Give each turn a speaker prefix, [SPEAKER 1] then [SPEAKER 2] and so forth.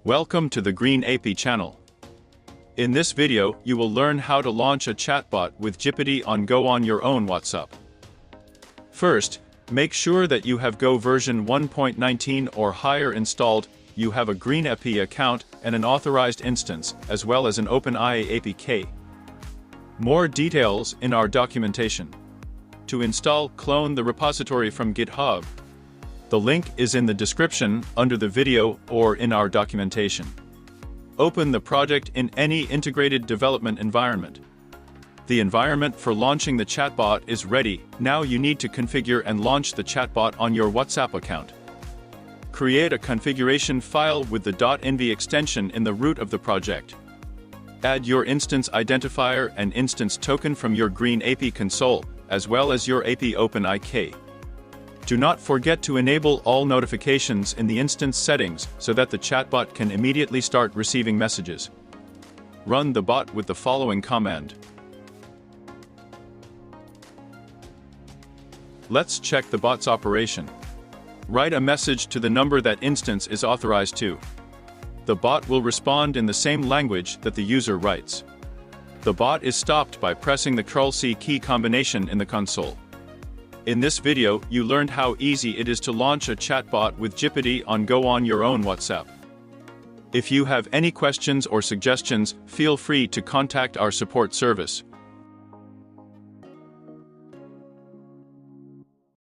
[SPEAKER 1] Welcome to the Green AP channel. In this video, you will learn how to launch a chatbot with GPT on Go on your own WhatsApp. First, make sure that you have Go version 1.19 or higher installed, you have a Green AP account and an authorized instance, as well as an OpenAI APK. More details in our documentation. To install, clone the repository from GitHub. The link is in the description, under the video, or in our documentation. Open the project in any integrated development environment. The environment for launching the chatbot is ready. Now you need to configure and launch the chatbot on your WhatsApp account. Create a configuration file with the .env extension in the root of the project. Add your instance identifier and instance token from your Green AP console, as well as your AP OpenAI. Do not forget to enable all notifications in the instance settings so that the chatbot can immediately start receiving messages. Run the bot with the following command. Let's check the bot's operation. Write a message to the number that instance is authorized to. The bot will respond in the same language that the user writes. The bot is stopped by pressing the Ctrl+C key combination in the console. In this video, you learned how easy it is to launch a chatbot with GPT on Go on your own WhatsApp. If you have any questions or suggestions, feel free to contact our support service.